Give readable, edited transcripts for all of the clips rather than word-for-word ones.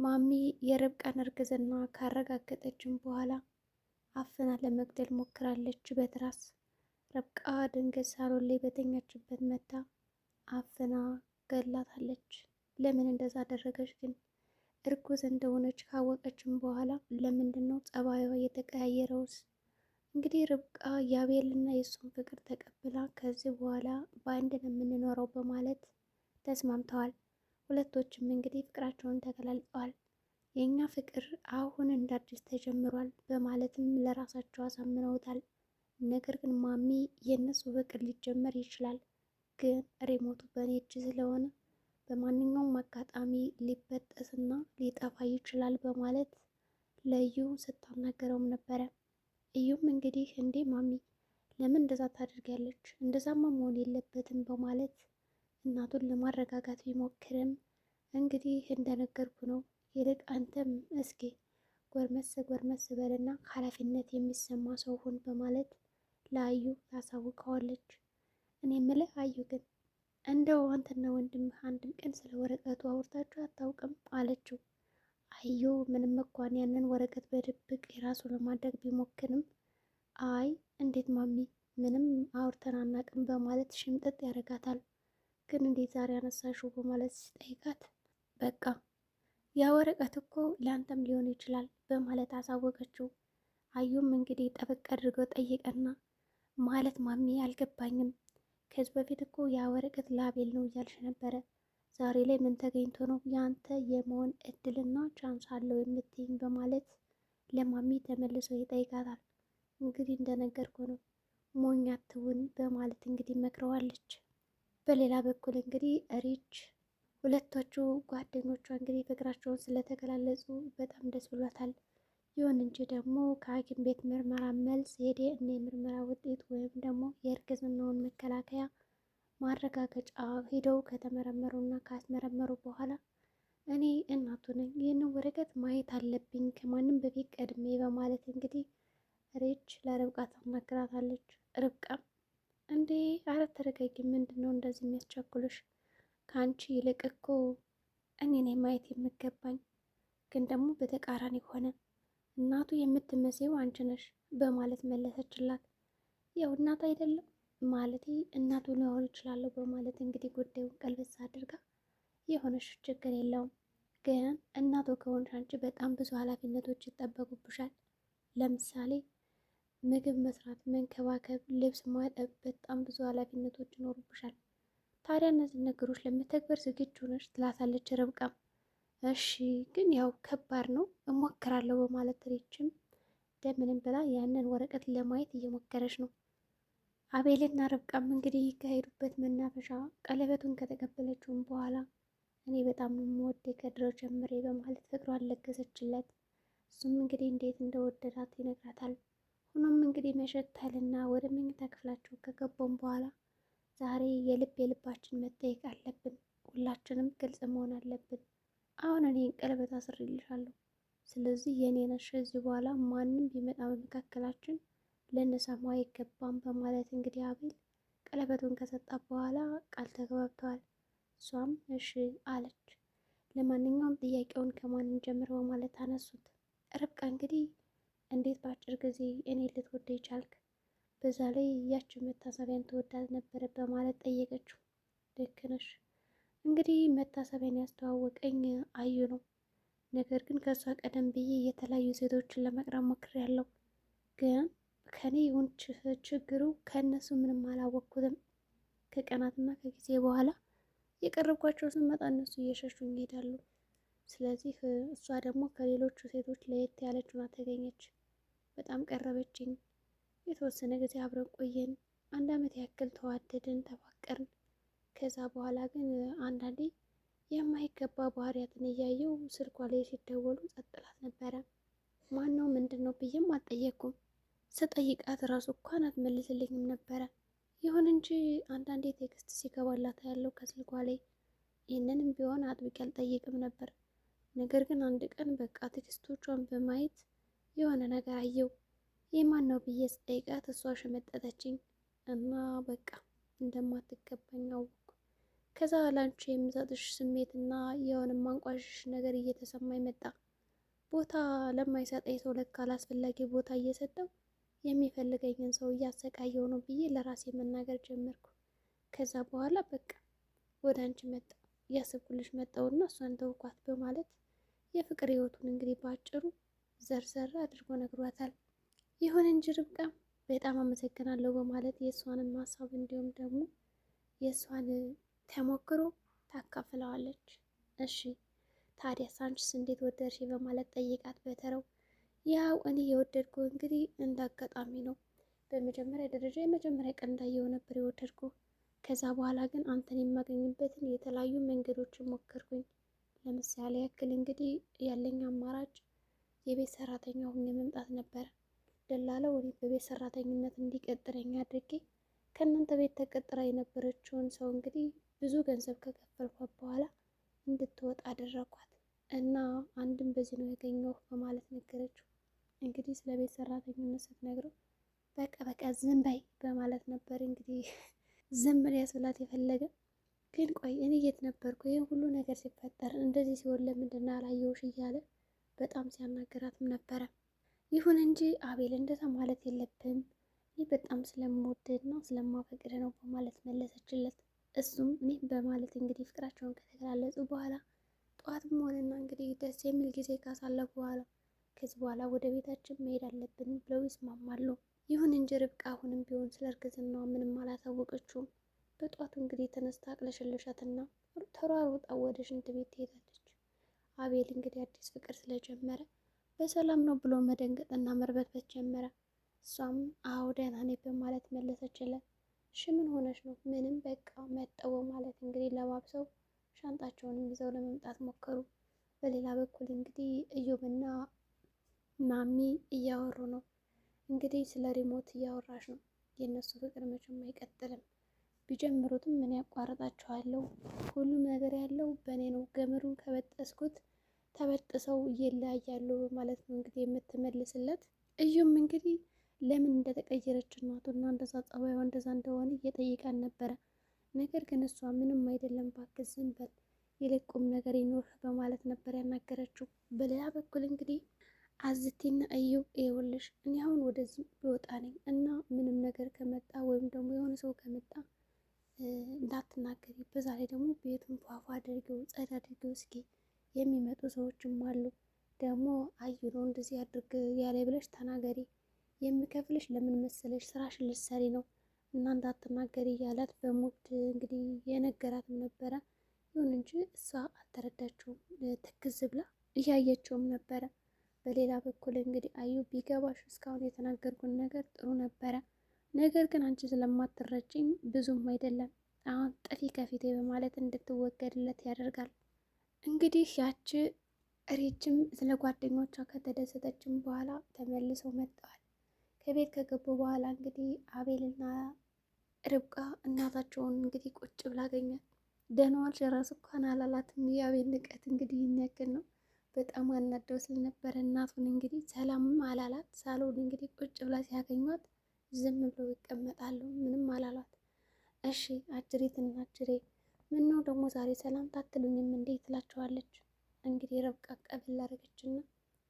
ማሚ የርብቃን እርግዝና ካረጋገጠችም በኋላ አፍና ለመግደል ሞክራለች በትራስ። ርብቃ ድንገት ሳሎን ላይ በተኛችበት መታ አፍና ገላታለች። ለምን እንደዛ አደረገች ግን? እርጉዝ እንደሆነች ካወቀችም በኋላ ለምንድን ነው ጸባይዋ የተቀያየረውስ? እንግዲህ ርብቃ የአቤልና የእሱን ፍቅር ተቀብላ ከዚህ በኋላ በአንድ ነው የምንኖረው በማለት ተስማምተዋል። ሁለቶችም እንግዲህ ፍቅራቸውን ተገላልጠዋል። የእኛ ፍቅር አሁን እንደ አዲስ ተጀምሯል በማለትም ለራሳቸው አሳምነውታል። ነገር ግን ማሚ የእነሱ ፍቅር ሊጀመር ይችላል፣ ግን ሪሞቱ በእኔ እጅ ስለሆነ በማንኛውም አጋጣሚ ሊበጠስና ሊጠፋ ይችላል በማለት ለዩ ስታናገረውም ነበረ። እዩም እንግዲህ እንዴ ማሚ ለምን እንደዛ ታደርጊያለች? እንደዛማ መሆን የለበትም በማለት እናቱን ለማረጋጋት ቢሞክርም እንግዲህ እንደነገርኩ ነው። ይልቅ አንተም እስኪ ጎርመስ ጎርመስ በልና ኃላፊነት የሚሰማ ሰው ሁን በማለት ለአዩ ታሳውቀዋለች። እኔ ምልህ አዩ ግን እንደው አንተና ወንድምህ አንድም ቀን ስለ ወረቀቱ አውርታችሁ አታውቅም አለችው። አዩ ምንም እንኳን ያንን ወረቀት በድብቅ የራሱ ለማድረግ ቢሞክርም አይ እንዴት ማሚ ምንም አውርተን አናውቅም በማለት ሽምጥጥ ያደርጋታል። ግን እንዴት ዛሬ አነሳሽው በማለት ሲጠይቃት በቃ ያ ወረቀት እኮ ለአንተም ሊሆን ይችላል በማለት አሳወቀችው። አዩም እንግዲህ ጠበቅ አድርገው ጠይቀና ማለት ማሚ አልገባኝም፣ ከዚህ በፊት እኮ ያ ወረቀት ለአቤል ነው እያልሽ ነበረ፣ ዛሬ ላይ ምን ተገኝቶ ነው የአንተ የመሆን እድልና ቻንስ አለው የምትይኝ በማለት ለማሚ ተመልሶ ይጠይቃታል። እንግዲህ እንደነገርኩ ነው ሞኝ አትሁን በማለት እንግዲህ መክረዋለች። በሌላ በኩል እንግዲህ ሪች ሁለቶቹ ጓደኞቿ እንግዲህ ፍቅራቸውን ስለተገላለጹ በጣም ደስ ብሏታል። ይሁን እንጂ ደግሞ ከሐኪም ቤት ምርመራ መልስ ሄደ እና የምርመራ ውጤት ወይም ደግሞ የእርግዝናውን መከላከያ ማረጋገጫ ሄደው ከተመረመሩና ካስመረመሩ በኋላ እኔ እናቱ ነኝ፣ ይህንን ወረቀት ማየት አለብኝ ከማንም በፊት ቀድሜ በማለት እንግዲህ ሪች ለርብቃ ታናግራታለች። ርብቃም እንዴ አረ ተረጋጊ፣ ምንድን ነው እንደዚህ የሚያስቸኩልሽ? ከአንቺ ይልቅ እኮ እኔ ነኝ ማየት የምገባኝ፣ ግን ደግሞ በተቃራኒ ሆነ፣ እናቱ የምትመስይው አንቺ ነሽ በማለት መለሰችላት። ያው እናት አይደለም ማለቴ እናቱ ሊሆን ይችላለሁ በማለት እንግዲህ ጉዳዩን ቀልበስ አድርጋ የሆነሽ ችግር የለውም፣ ግን እናቱ ከሆንሽ አንቺ በጣም ብዙ ኃላፊነቶች ይጠበቁብሻል። ለምሳሌ ምግብ መስራት፣ መንከባከብ፣ ልብስ ማጠብ፣ በጣም ብዙ ኃላፊነቶች ይኖሩብሻል። ታዲያ እነዚህ ነገሮች ለመተግበር ዝግጁ ነሽ? ትላታለች ርብቃም እሺ ግን ያው ከባድ ነው እሞክራለሁ በማለት ሪችም እንደምንም ብላ ያንን ወረቀት ለማየት እየሞከረች ነው። አቤልና ርብቃም እንግዲህ ከሄዱበት መናፈሻ ቀለበቱን ከተቀበለችውም በኋላ እኔ በጣም ነው የምወደው ከድሮ ጀምሬ በማለት ፍቅሯን ለገሰችለት። እሱም እንግዲህ እንዴት እንደወደዳት ይነግራታል። ሆኖም እንግዲህ መሸተልና ወደ መኝታ ክፍላቸው ከገቡም በኋላ ዛሬ የልብ የልባችን መጠየቅ አለብን፣ ሁላችንም ግልጽ መሆን አለብን። አሁን እኔ ቀለበት አስሬልሻለሁ፣ ስለዚህ የኔ ነሽ፣ እዚህ በኋላ ማንም ቢመጣ በመካከላችን ልንሰማው አይገባም በማለት እንግዲህ አቤል ቀለበቱን ከሰጣት በኋላ ቃል ተግባብተዋል። እሷም እሺ አለች። ለማንኛውም ጥያቄውን ከማን ጀምር በማለት አነሱት። ርብቃ እንግዲህ እንዴት በአጭር ጊዜ እኔ ልትወደኝ ቻልክ? በዛ ላይ ያችን መታሰቢያን ትወዳት ነበረ በማለት ጠየቀችው። ልክ ነሽ፣ እንግዲህ መታሰቢያን ያስተዋወቀኝ አዩ ነው። ነገር ግን ከእሷ ቀደም ብዬ የተለያዩ ሴቶችን ለመቅረብ ሞክሬያለሁ፣ ግን ከኔ ይሁን ችግሩ ከእነሱ ምንም አላወቅኩትም። ከቀናትና ከጊዜ በኋላ የቀረብኳቸው ስመጣ እነሱ እየሸሹኝ ይሄዳሉ። ስለዚህ እሷ ደግሞ ከሌሎቹ ሴቶች ለየት ያለችና ተገኘች። በጣም ቀረበችኝ። የተወሰነ ጊዜ አብረን ቆየን። 1 ዓመት ያክል ተዋደድን፣ ተፋቀርን። ከዛ በኋላ ግን አንዳንዴ የማይገባ ባህሪያትን እያየው ስልኳ ላይ ሲደወሉ ጸጥላት ነበረ። ማነው ምንድን ነው ብዬም አልጠየኩም። ስጠይቃት ራሱ እንኳን አትመልስልኝም ነበረ። ይሁን እንጂ አንዳንዴ ቴክስት ሲገባላት ያለው ከስልኳ ላይ። ይህንንም ቢሆን አጥብቄ አልጠይቅም ነበር። ነገር ግን አንድ ቀን በቃ ቴክስቶቿን በማየት የሆነ ነገር አየው። የማን ነው ብዬ ስጠይቃት እሷ ሸመጠተችኝ እና በቃ እንደማትገባኝ አወቅኩ። ከዛ ላንቺ የምሰጥሽ ስሜትና የሆነ ማንቋሽሽ ነገር እየተሰማኝ መጣ። ቦታ ለማይሰጠኝ ሰው ለካ አላስፈላጊ ቦታ እየሰጠው የሚፈልገኝን ሰው እያሰቃየው ነው ብዬ ለራሴ መናገር ጀመርኩ። ከዛ በኋላ በቃ ወደ አንቺ መጣ እያሰብኩልሽ መጣውና እሷን ተውኳት በማለት የፍቅር ህይወቱን እንግዲህ በአጭሩ ዘርዘር አድርጎ ነግሯታል። ይሁን እንጂ ርብቃ በጣም አመሰግናለሁ በማለት የእሷንም ሀሳብ እንዲሁም ደግሞ የእሷን ተሞክሮ ታካፍለዋለች። እሺ ታዲያ አንቺስ እንዴት ወደድሽ በማለት ጠይቃት በተረው። ያው እኔ የወደድኩ እንግዲህ እንደ አጋጣሚ ነው። በመጀመሪያ ደረጃ የመጀመሪያ ቀን እንዳየው ነበር የወደድኩ። ከዛ በኋላ ግን አንተን የማገኝበትን የተለያዩ መንገዶችን ሞከርኩኝ። ለምሳሌ ያክል እንግዲህ ያለኝ አማራጭ የቤት ሰራተኛ ሆኜ መምጣት ነበረ። ደላለው እኔ በቤት ሰራተኝነት እንዲቀጥረኝ አድርጌ ከእናንተ ቤት ተቀጥራ የነበረችውን ሰው እንግዲህ ብዙ ገንዘብ ከከፈልኳት በኋላ እንድትወጣ አደረኳት እና አንድም በዚህ ነው ያገኘው በማለት ነገረችው። እንግዲህ ስለ ቤት ሰራተኝነት ስትነግረው በቃ ዝም በይ በማለት ነበር እንግዲህ ዝም ሊያስብላት የፈለገ። ግን ቆይ እኔ የት ነበርኩ ይህን ሁሉ ነገር ሲፈጠር እንደዚህ ሲሆን ለምንድን ነው ያላየሁሽ እያለ በጣም ሲያናገራትም ነበረ። ይሁን እንጂ አቤል እንደዛ ማለት የለብም ይህ በጣም ስለምወድና ስለማፈቅድ ነው በማለት መለሰችለት። እሱም እኔም በማለት እንግዲህ ፍቅራቸውን ከተገላለጹ በኋላ ጠዋትም ሆነና እንግዲህ ደስ የሚል ጊዜ ካሳለፉ በኋላ ከዚህ በኋላ ወደ ቤታችን መሄድ አለብን ብለው ይስማማሉ። ይሁን እንጂ ርብቃ አሁንም ቢሆን ስለ እርግዝናዋ ምንም አላሳወቀችውም። በጧቱ እንግዲህ ተነስታ አቅለሸለሻትና ተሯሩጣ ወደ ሽንት ቤት ትሄዳለች። አቤል እንግዲህ አዲስ ፍቅር ስለጀመረ በሰላም ነው ብሎ መደንገጥና መርበትበት ጀመረ። እሷም አዎ ደህና ነኝ በማለት መለሰችለት። እሺ ምን ሆነች ነው? ምንም በቃ መጠው ማለት እንግዲህ ለባብሰው ሻንጣቸውንም ይዘው ለመምጣት ሞከሩ። በሌላ በኩል እንግዲህ እዮብና ማሚ እያወሩ ነው። እንግዲህ ስለ ሪሞት እያወራች ነው። የእነሱ ፍቅር መቼም አይቀጥልም። ቢጀምሩትም ምን ያቋርጣቸዋለሁ? ሁሉም ነገር ያለው በእኔ ነው። ገመዱን ከበጠስኩት ተበጥሰው ይለያያሉ በማለት ነው እንግዲህ የምትመልስለት። እዩም እንግዲህ ለምን እንደተቀየረች እናቱና እንደዛ ጸባይዋ እንደዛ እንደሆነ እየጠየቃን ነበረ። ነገር ግን እሷ ምንም አይደለም እባክህ ዝም በል ይልቅ ቁም ነገር ይኖርህ በማለት ነበር ያናገረችው። በሌላ በኩል እንግዲህ አዝቲና እዩ ይኸውልሽ እኔ አሁን ወደዚህ ልወጣ ነኝ እና ምንም ነገር ከመጣ ወይም ደግሞ የሆነ ሰው ከመጣ እንዳትናገሪ፣ በዛ ላይ ደግሞ ቤቱን ፏፏ አድርገው ጸዳ አድርገው እስኪ የሚመጡ ሰዎችም አሉ ደግሞ አዩ ነው እንደዚህ አድርግ ያለ ብለሽ ተናገሪ፣ የምከፍልሽ ለምን መሰለሽ ስራሽን ልትሰሪ ነው እና እንዳትናገሪ እያላት በሙድ እንግዲህ የነገራትም ነበረ። ይሁን እንጂ እሷ አልተረዳችውም፣ ትክዝ ብላ እያየችውም ነበረ። በሌላ በኩል እንግዲህ አዩ ቢገባሽ እስካሁን የተናገርኩን ነገር ጥሩ ነበረ፣ ነገር ግን አንቺ ስለማትረጅኝ ብዙም አይደለም፣ አሁን ጥፊ ከፊቴ በማለት እንድትወገድለት ያደርጋል። እንግዲህ ያቺ ሬችም ስለ ጓደኞቿ ከተደሰተችም በኋላ ተመልሰው መጥተዋል። ከቤት ከገቡ በኋላ እንግዲህ አቤልና ርብቃ እናታቸውን እንግዲህ ቁጭ ብላ አገኛት። ደህና ዋልሽ እራሱ እንኳን አላላትም። የአቤል ንቀት እንግዲህ ይነግል ነው። በጣም አናደው ስለነበረ እናቱን እንግዲህ ሰላምም አላላት። ሳሎን እንግዲህ ቁጭ ብላ ሲያገኟት ዝም ብለው ይቀመጣሉ። ምንም አላሏት። እሺ አጅሬትና አጅሬ ምን ነው ደግሞ ዛሬ ሰላምታ አትሉኝም እንዴ ትላቸዋለች። እንግዲህ ርብቃ ቀበል አደረገችና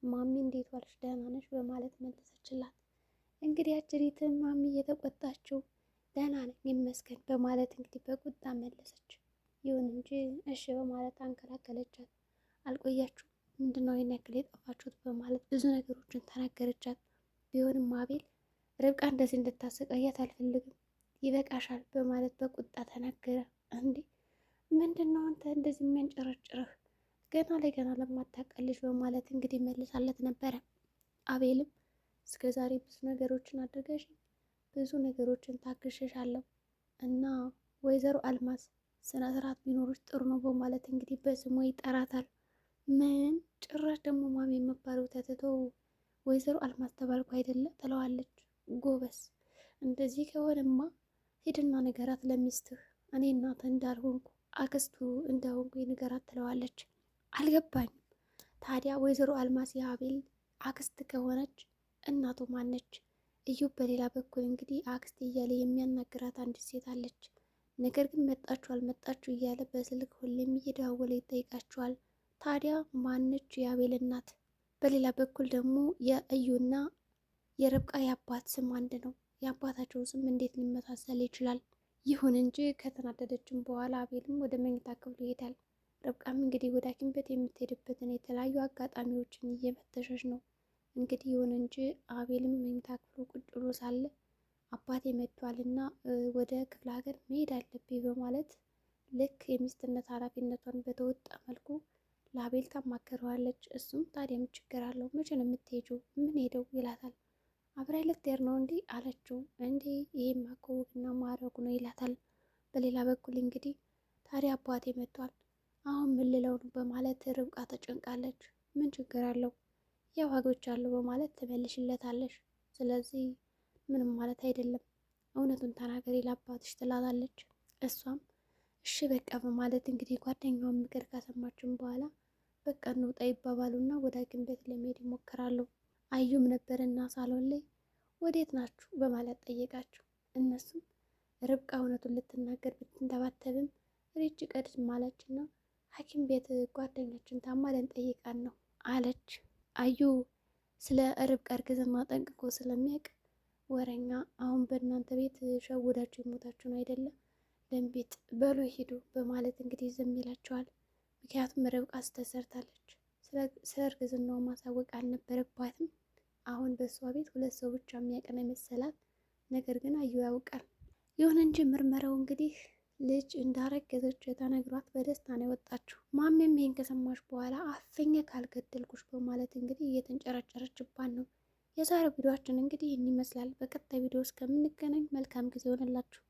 ማሚ እንዴት ዋልሽ ደህና ነሽ በማለት መለሰችላት። እንግዲህ አጅሬትን ማሚ እየተቆጣችው ደህና ነኝ ይመስገን በማለት እንግዲህ በቁጣ መለሰች። ይሁን እንጂ እሺ በማለት አንከላከለቻት። አልቆያችሁ ምንድነው ይህን ያክል የጠፋችሁት በማለት ብዙ ነገሮችን ተናገረቻት። ቢሆንም አቤል ርብቃ እንደዚህ እንድታሰቃያት አልፈልግም፣ ይበቃሻል በማለት በቁጣ ተናገረ። እንዴ ምንድነው አንተ እንደዚህ የሚያንጨረጭርህ ገና ለገና ለማታቀልሽ በማለት እንግዲህ መልሳለት ነበረ። አቤልም እስከ ዛሬ ብዙ ነገሮችን አድርገሽ ብዙ ነገሮችን ታግሸሻለሁ እና ወይዘሮ አልማዝ ስነ ስርዓት ቢኖሮች ጥሩ ነው በማለት እንግዲህ በስሙ ይጠራታል። ምን ጭራሽ ደግሞ ማሚ የመባለው ተትቶ ወይዘሮ አልማዝ ተባልኩ አይደለ ትለዋለች። ጎበስ እንደዚህ ከሆነማ ሂድና ንገራት ለሚስትህ እኔ እናት እንዳልሆንኩ አክስቱ እንደሆንኩ ንገራት ትለዋለች። አልገባኝም ታዲያ ወይዘሮ አልማዝ የአቤል አክስት ከሆነች እናቱ ማነች? እዩብ በሌላ በኩል እንግዲህ አክስት እያለ የሚያናግራት አንዲት ሴት አለች። ነገር ግን መጣችሁ አልመጣችሁ እያለ በስልክ ሁሌም እየደዋወለ ይጠይቃቸዋል። ታዲያ ማነች የአቤል እናት? በሌላ በኩል ደግሞ የእዩና የርብቃ የአባት ስም አንድ ነው። የአባታቸው ስም እንዴት ሊመሳሰል ይችላል? ይሁን እንጂ ከተናደደችም በኋላ አቤልም ወደ መኝታ ክፍሉ ይሄዳል። ርብቃም እንግዲህ ወደ ሐኪም ቤት የምትሄድበትን የተለያዩ አጋጣሚዎችን እየፈተሸች ነው። እንግዲህ ይሁን እንጂ አቤልም መኝታ ክፍሉ ቁጭ ብሎ ሳለ አባቴ መጥቷል እና ወደ ክፍለ ሀገር መሄድ አለብኝ በማለት ልክ የሚስትነት ኃላፊነቷን በተወጣ መልኩ ለአቤል ታማክረዋለች። እሱም ታዲያ ምን ችግር አለው? መቼ ነው የምትሄጂው? ምን ሄደው ይላታል። አብራይ ልትሄድ ነው እንዲህ አለችው። እንዴ ይሄማ እኮ ወግና ማዕረጉ ነው ይላታል። በሌላ በኩል እንግዲህ ታዲያ አባቴ መጥቷል አሁን ምን ልለው ነው በማለት ርብቃ ተጨንቃለች። ምን ችግር አለው ያው አግብቻለሁ በማለት ትመልሽለታለች። ስለዚህ ምንም ማለት አይደለም እውነቱን ተናገሪ ለአባትሽ ትላታለች። እሷም እሺ በቃ በማለት እንግዲህ ጓደኛዋን ምክር ካሰማችን በኋላ በቃ እንውጣ ይባባሉና ወደ ሐኪም ቤት ለመሄድ ይሞክራሉ። አዩም ነበርና ሳሎን ላይ ወዴት ናችሁ በማለት ጠየቃቸው። እነሱም ርብቃ እውነቱን ልትናገር ብትንተባተብም ሪች ቀድም አለችና ሐኪም ቤት ጓደኛችን ታማ ልንጠይቃን ነው አለች። አዩ ስለ ርብቃ እርግዝና ጠንቅቆ ስለሚያውቅ ወረኛ አሁን በእናንተ ቤት ሸውዳችሁ የሞታችሁን አይደለም ደንቤጥ በሎ ሂዱ በማለት እንግዲህ ዝም ይላቸዋል። ምክንያቱም ርብቃ ስተሰርታለች ስለ እርግዝናው ማሳወቅ አልነበረባትም። አሁን በእሷ ቤት ሁለት ሰው ብቻ የሚያቀና መሰላት። ነገር ግን አዩ ያውቃል። ይሁን እንጂ ምርመራው እንግዲህ ልጅ እንዳረገዘች ተነግሯት በደስታ ነው የወጣችው። ማሜም ይሄን ከሰማች በኋላ አፈኘ ካልገደልኩሽ በማለት እንግዲህ እየተንጨረጨረችባት ነው። የዛሬው ቪዲዮአችን እንግዲህ ይህን ይመስላል። በቀጣይ ቪዲዮ እስከምንገናኝ መልካም ጊዜ ይሆንላችሁ።